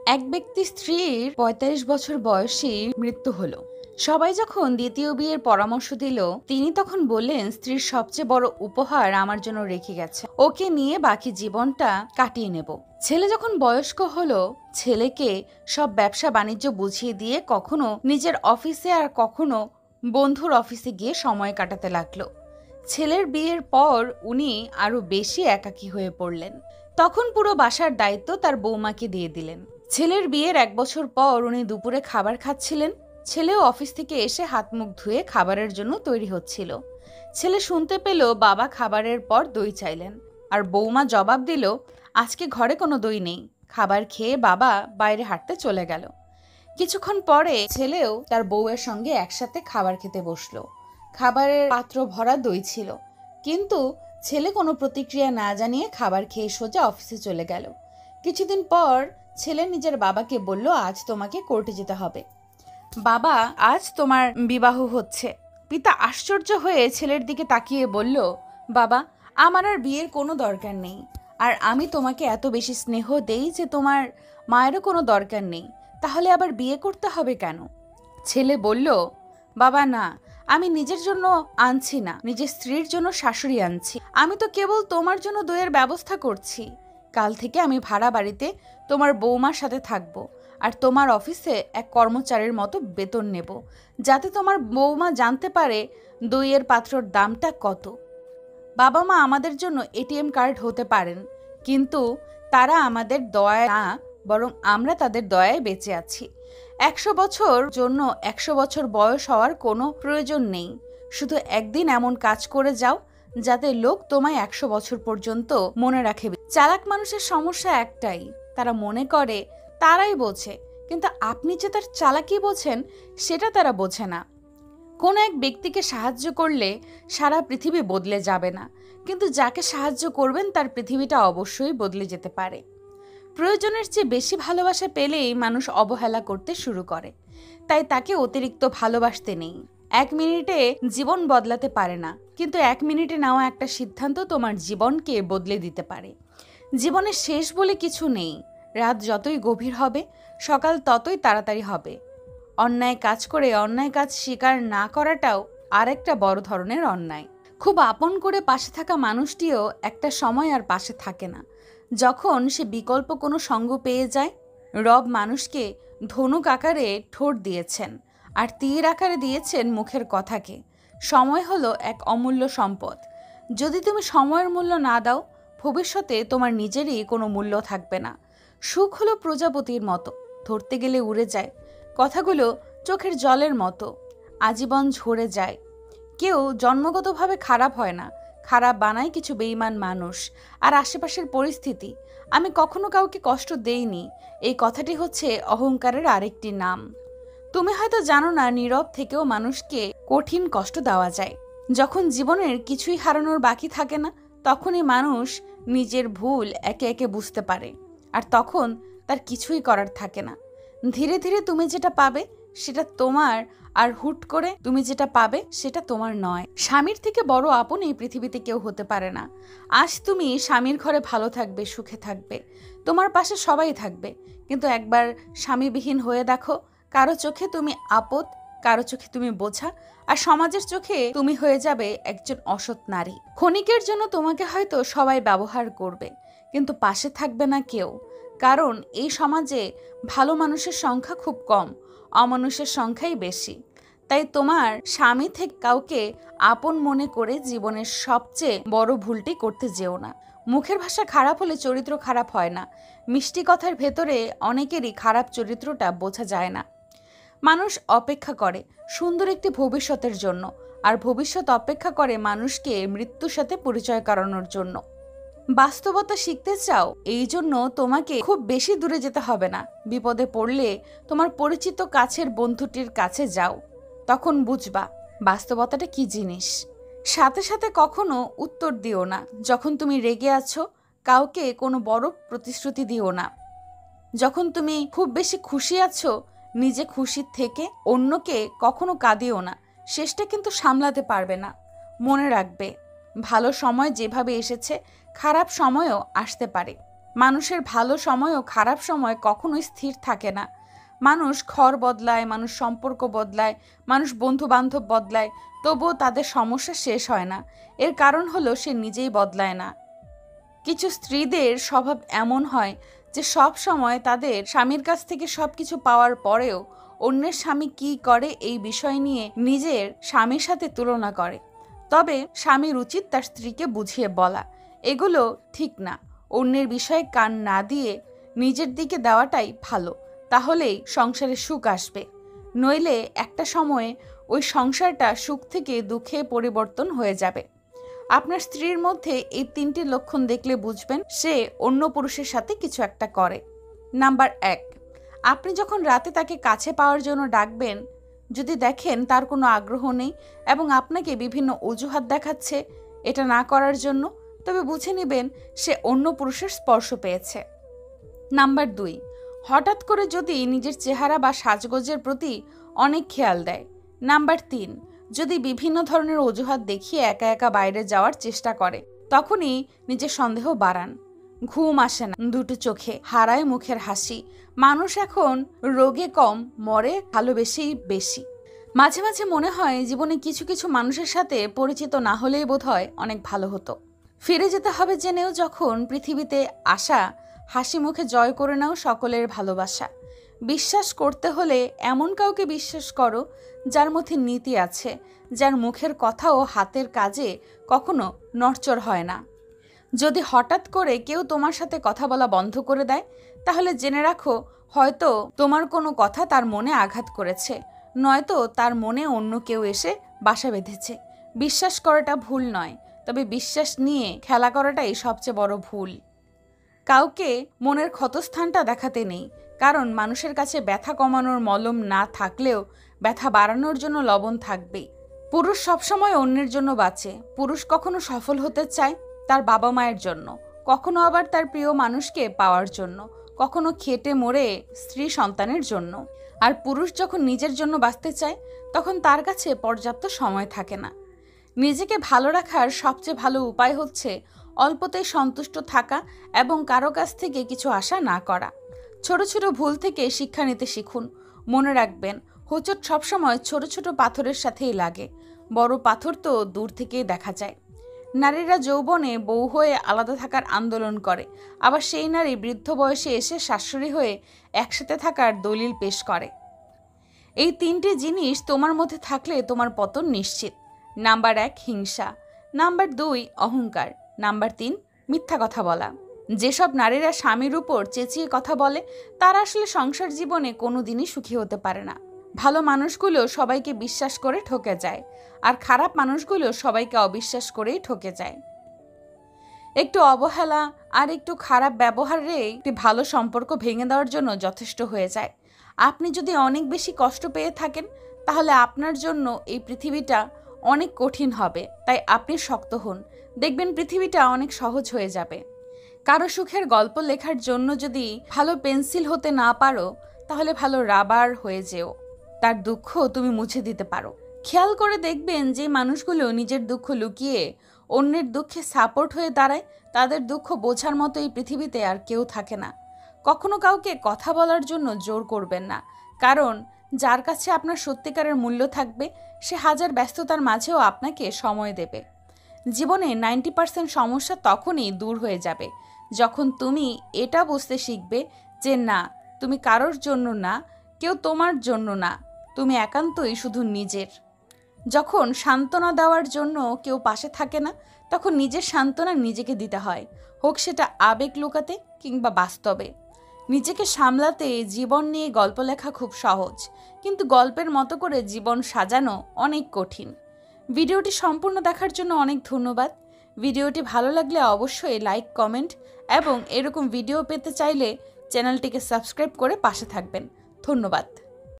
এক ব্যক্তি স্ত্রীর ৪৫ বছর বয়সী মৃত্যু হলো। সবাই যখন দ্বিতীয় বিয়ের পরামর্শ দিল, তিনি তখন বললেন, স্ত্রীর সবচেয়ে বড় উপহার আমার জন্য রেখে গেছে, ওকে নিয়ে বাকি জীবনটা কাটিয়ে নেব। ছেলে যখন বয়স্ক হলো, ছেলেকে সব ব্যবসা বাণিজ্য বুঝিয়ে দিয়ে কখনো নিজের অফিসে আর কখনো বন্ধুর অফিসে গিয়ে সময় কাটাতে লাগলো। ছেলের বিয়ের পর উনি আরো বেশি একাকী হয়ে পড়লেন। তখন পুরো বাসার দায়িত্ব তার বৌমাকে দিয়ে দিলেন। ছেলের বিয়ের 1 বছর পর উনি দুপুরে খাবার খাচ্ছিলেন। ছেলেও অফিস থেকে এসে হাত মুখ ধুয়ে খাবারের জন্য তৈরি হচ্ছিল। ছেলে শুনতে পেল বাবা খাবারের পর দই চাইলেন, আর বৌমা জবাব দিল, আজকে ঘরে কোনো দই নেই। খাবার খেয়ে বাবা বাইরে হাঁটতে চলে গেল। কিছুক্ষণ পরে ছেলেও তার বউয়ের সঙ্গে একসাথে খাবার খেতে বসলো। খাবারের পাত্র ভরা দই ছিল, কিন্তু ছেলে কোনো প্রতিক্রিয়া না জানিয়ে খাবার খেয়ে সোজা অফিসে চলে গেল। কিছুদিন পর ছেলে নিজের বাবাকে বলল, আজ তোমাকে কোর্টে যেতে হবে। বাবা, আজ তোমার বিবাহ হচ্ছে। পিতা আশ্চর্য হয়ে ছেলের দিকে তাকিয়ে বলল, বাবা, আমার আর বিয়ের কোনো দরকার নেই, আর আমি তোমাকে এত বেশি স্নেহ দেই যে তোমার মায়েরও কোনো দরকার নেই, তাহলে আবার বিয়ে করতে হবে কেন? ছেলে বলল, বাবা না, আমি নিজের জন্য আনছি না, নিজের স্ত্রীর জন্য শাশুড়ি আনছি। আমি তো কেবল তোমার জন্য দইয়ের ব্যবস্থা করছি। কাল থেকে আমি ভাড়া বাড়িতে তোমার বৌমার সাথে থাকবো, আর তোমার অফিসে এক কর্মচারীর মতো বেতন নেব, যাতে তোমার বৌমা জানতে পারে দইয়ের পাত্রর দামটা কত। বাবা মা আমাদের জন্য এটিএম কার্ড হতে পারেন, কিন্তু তারা আমাদের দয়ায় না, বরং আমরা তাদের দয়ায় বেঁচে আছি। 100 বছর জন্য 100 বছর বয়স হওয়ার কোনো প্রয়োজন নেই। শুধু একদিন এমন কাজ করে যাও যাতে লোক তোমায় 100 বছর পর্যন্ত মনে রাখে। চালাক মানুষের সমস্যা একটাই, তারা মনে করে তারাই বোঝে, কিন্তু আপনি যে তার চালাকি বোঝেন সেটা তারা বোঝে না। কোনো এক ব্যক্তিকে সাহায্য করলে সারা পৃথিবী বদলে যাবে না, কিন্তু যাকে সাহায্য করবেন তার পৃথিবীটা অবশ্যই বদলে যেতে পারে। প্রয়োজনের চেয়ে বেশি ভালোবাসা পেলেই মানুষ অবহেলা করতে শুরু করে, তাই তাকে অতিরিক্ত ভালোবাসতে নেই। 1 মিনিটে জীবন বদলাতে পারে না, কিন্তু 1 মিনিটে নেওয়া একটা সিদ্ধান্ত তোমার জীবনকে বদলে দিতে পারে। জীবনের শেষ বলে কিছু নেই। রাত যতই গভীর হবে, সকাল ততই তাড়াতাড়ি হবে। অন্যায় কাজ করে অন্যায় কাজ স্বীকার না করাটাও আরেকটা বড় ধরনের অন্যায়। খুব আপন করে পাশে থাকা মানুষটিও একটা সময় আর পাশে থাকে না, যখন সে বিকল্প কোনো সঙ্গ পেয়ে যায়। রব মানুষকে ধনুক আকারে ঠোঁট দিয়েছেন, আর তীর আকারে দিয়েছেন মুখের কথাকে। সময় হলো এক অমূল্য সম্পদ। যদি তুমি সময়ের মূল্য না দাও, ভবিষ্যতে তোমার নিজেরই কোনো মূল্য থাকবে না। সুখ হলো প্রজাপতির মতো, ধরতে গেলে উড়ে যায়। কথাগুলো চোখের জলের মতো, আজীবন ঝরে যায়। কেউ জন্মগতভাবে খারাপ হয় না, খারাপ বানায় কিছু বেঈমান মানুষ আর আশেপাশের পরিস্থিতি। আমি কখনো কাউকে কষ্ট দেইনি, এই কথাটি হচ্ছে অহংকারের আরেকটি নাম। তুমি হয়তো জানো না, নীরব থেকেও মানুষকে কঠিন কষ্ট দেওয়া যায়। যখন জীবনের কিছুই হারানোর বাকি থাকে না, তখনই মানুষ নিজের ভুল একে একে বুঝতে পারে, আর তখন তার কিছুই করার থাকে না। ধীরে ধীরে তুমি যেটা পাবে সেটা তোমার, আর হুট করে তুমি যেটা পাবে সেটা তোমার নয়। স্বামীর থেকে বড় আপন এই পৃথিবীতে কেউ হতে পারে না। আজ তুমি স্বামীর ঘরে ভালো থাকবে, সুখে থাকবে, তোমার পাশে সবাই থাকবে, কিন্তু একবার স্বামীবিহীন হয়ে দেখো, কারো চোখে তুমি আপদ, কারো চোখে তুমি বোঝা, আর সমাজের চোখে তুমি হয়ে যাবে একজন অসৎ নারী। ক্ষণিকের জন্য তোমাকে হয়তো সবাই ব্যবহার করবে, কিন্তু পাশে থাকবে না কেউ, কারণ এই সমাজে ভালো মানুষের সংখ্যা খুব কম, অমানুষের সংখ্যাই বেশি। তাই তোমার স্বামী থেকে কাউকে আপন মনে করে জীবনের সবচেয়ে বড় ভুলটি করতে যেও না। মুখের ভাষা খারাপ হলে চরিত্র খারাপ হয় না। মিষ্টি কথার ভেতরে অনেকেরই খারাপ চরিত্রটা বোঝা যায় না। মানুষ অপেক্ষা করে সুন্দর একটি ভবিষ্যতের জন্য, আর ভবিষ্যৎ অপেক্ষা করে মানুষকে মৃত্যুর সাথে পরিচয় করানোর জন্য। বাস্তবতা শিখতে চাও, এই জন্য তোমাকে খুব বেশি দূরে যেতে হবে না। বিপদে পড়লে তোমার পরিচিত কাছের বন্ধুটির কাছে যাও, তখন বুঝবা বাস্তবতাটা কি জিনিস। সাথে সাথে কখনো উত্তর দিও না। যখন তুমি রেগে আছো, কাউকে কোনো বড় প্রতিশ্রুতি দিও না। যখন তুমি খুব বেশি খুশি আছো, নিজে খুশি থেকে অন্যকে কখনো কাঁদিও না। শেষটা কিন্তু সামলাতে পারবে না। মনে রাখবে, ভালো সময় যেভাবে এসেছে, খারাপ সময়ও আসতে পারে। মানুষের ভালো সময় ও খারাপ সময় কখনোই স্থির থাকে না। মানুষ ঘর বদলায়, মানুষ সম্পর্ক বদলায়, মানুষ বন্ধু বান্ধব বদলায়, তবুও তাদের সমস্যা শেষ হয় না। এর কারণ হলো সে নিজেই বদলায় না। কিছু স্ত্রীদের স্বভাব এমন হয় যে সব সময় তাদের স্বামীর কাছ থেকে সবকিছু পাওয়ার পরেও অন্যের স্বামী কি করে এই বিষয় নিয়ে নিজের স্বামীর সাথে তুলনা করে। তবে স্বামীর উচিত তার স্ত্রীকে বুঝিয়ে বলা, এগুলো ঠিক না। অন্যের বিষয়ে কান না দিয়ে নিজের দিকে দেওয়াটাই ভালো, তাহলেই সংসারে সুখ আসবে। নইলে একটা সময়ে ওই সংসারটা সুখ থেকে দুঃখে পরিবর্তন হয়ে যাবে। আপনার স্ত্রীর মধ্যে এই 3টি লক্ষণ দেখলে বুঝবেন সে অন্য পুরুষের সাথে কিছু একটা করে। নাম্বার 1, আপনি যখন রাতে তাকে কাছে পাওয়ার জন্য ডাকবেন, যদি দেখেন তার কোনো আগ্রহ নেই এবং আপনাকে বিভিন্ন অজুহাত দেখাচ্ছে এটা না করার জন্য, তবে বুঝে নেবেন সে অন্য পুরুষের স্পর্শ পেয়েছে। নাম্বার 2, হঠাৎ করে যদি নিজের চেহারা বা সাজগোজের প্রতি অনেক খেয়াল দেয়। নাম্বার 3, যদি বিভিন্ন ধরনের অজুহাত দেখিয়ে একা একা বাইরে যাওয়ার চেষ্টা করে, তখনই নিজের সন্দেহ বাড়ান। ঘুম আসে না, দুটো চোখে, হারায় মুখের হাসি। মানুষ এখন রোগে কম, মরে ভালোবেসেই বেশি। মাঝে মাঝে মনে হয় জীবনে কিছু কিছু মানুষের সাথে পরিচিত না হলেই বোধহয় অনেক ভালো হতো। ফিরে যেতে হবে জেনেও যখন পৃথিবীতে আসা, হাসি মুখে জয় করে নাও সকলের ভালোবাসা। বিশ্বাস করতে হলে এমন কাউকে বিশ্বাস করো যার মধ্যে নীতি আছে, যার মুখের কথা ও হাতের কাজে কখনো নড়চড় হয় না। যদি হঠাৎ করে কেউ তোমার সাথে কথা বলা বন্ধ করে দেয়, তাহলে জেনে রাখো হয়তো তোমার কোনো কথা তার মনে আঘাত করেছে, নয়তো তার মনে অন্য কেউ এসে বাসা বেঁধেছে। বিশ্বাস করাটা ভুল নয়, তবে বিশ্বাস নিয়ে খেলা করাটাই সবচেয়ে বড় ভুল। কাউকে মনের ক্ষতস্থানটা দেখাতে নেই, কারণ মানুষের কাছে ব্যথা কমানোর মলম না থাকলেও ব্যথা বাড়ানোর জন্য লবণ থাকবেই। পুরুষ সবসময় অন্যের জন্য বাঁচে। পুরুষ কখনো সফল হতে চায় তার বাবা মায়ের জন্য, কখনো আবার তার প্রিয় মানুষকে পাওয়ার জন্য, কখনো খেটে মরে স্ত্রী সন্তানের জন্য। আর পুরুষ যখন নিজের জন্য বাঁচতে চায় তখন তার কাছে পর্যাপ্ত সময় থাকে না। নিজেকে ভালো রাখার সবচেয়ে ভালো উপায় হচ্ছে অল্পতেই সন্তুষ্ট থাকা এবং কারো কাছ থেকে কিছু আশা না করা। ছোট ছোট ভুল থেকে শিক্ষা নিতে শিখুন। মনে রাখবেন, হোঁচট সবসময় ছোট ছোট পাথরের সাথেই লাগে, বড় পাথর তো দূর থেকেই দেখা যায়। নারীরা যৌবনে বউ হয়ে আলাদা থাকার আন্দোলন করে, আবার সেই নারী বৃদ্ধ বয়সে এসে শাশুড়ি হয়ে একসাথে থাকার দলিল পেশ করে। এই 3টি জিনিস তোমার মধ্যে থাকলে তোমার পতন নিশ্চিত। নাম্বার 1, হিংসা। নাম্বার 2, অহংকার। নাম্বার 3, মিথ্যা কথা বলা। যেসব নারীরা স্বামীর উপর চেঁচিয়ে কথা বলে তারা আসলে সংসার জীবনে কোনোদিনই সুখী হতে পারে না। ভালো মানুষগুলো সবাইকে বিশ্বাস করে ঠকে যায়, আর খারাপ মানুষগুলো সবাইকে অবিশ্বাস করেই ঠকে যায়। একটু অবহেলা আর একটু খারাপ ব্যবহারে একটি ভালো সম্পর্ক ভেঙে দেওয়ার জন্য যথেষ্ট হয়ে যায়। আপনি যদি অনেক বেশি কষ্ট পেয়ে থাকেন, তাহলে আপনার জন্য এই পৃথিবীটা অনেক কঠিন হবে। তাই আপনি শক্ত হন, দেখবেন পৃথিবীটা অনেক সহজ হয়ে যাবে। কারো সুখের গল্প লেখার জন্য যদি ভালো পেন্সিল হতে না পারো, তাহলে ভালো রাবার হয়ে যেও, তার দুঃখ তুমি মুছে দিতে পারো। খেয়াল করে দেখবেন যে মানুষগুলো নিজের দুঃখ লুকিয়ে অন্যের দুঃখে সাপোর্ট হয়ে দাঁড়ায়, তাদের দুঃখ বোঝার মতো এই পৃথিবীতে আর কেউ থাকে না। কখনো কাউকে কথা বলার জন্য জোর করবেন না, কারণ যার কাছে আপনার সত্যিকারের মূল্য থাকবে সে হাজার ব্যস্ততার মাঝেও আপনাকে সময় দেবে। জীবনে 90% সমস্যা তখনই দূর হয়ে যাবে যখন তুমি এটা বুঝতে শিখবে যে না, তুমি কারোর জন্য না, কেউ তোমার জন্য না, তুমি একান্তই শুধু নিজের। যখন সান্ত্বনা দেওয়ার জন্য কেউ পাশে থাকে না, তখন নিজের সান্ত্বনা নিজেকে দিতে হয়, হোক সেটা আবেগ লুকাতে কিংবা বাস্তবে। নিজেকে সামলাতে জীবন নিয়ে গল্প লেখা খুব সহজ, কিন্তু গল্পের মতো করে জীবন সাজানো অনেক কঠিন। ভিডিওটি সম্পূর্ণ দেখার জন্য অনেক ধন্যবাদ। ভিডিওটি ভালো লাগলে অবশ্যই লাইক, কমেন্ট এবং এরকম ভিডিও পেতে চাইলে চ্যানেলটিকে সাবস্ক্রাইব করে পাশে থাকবেন। ধন্যবাদ।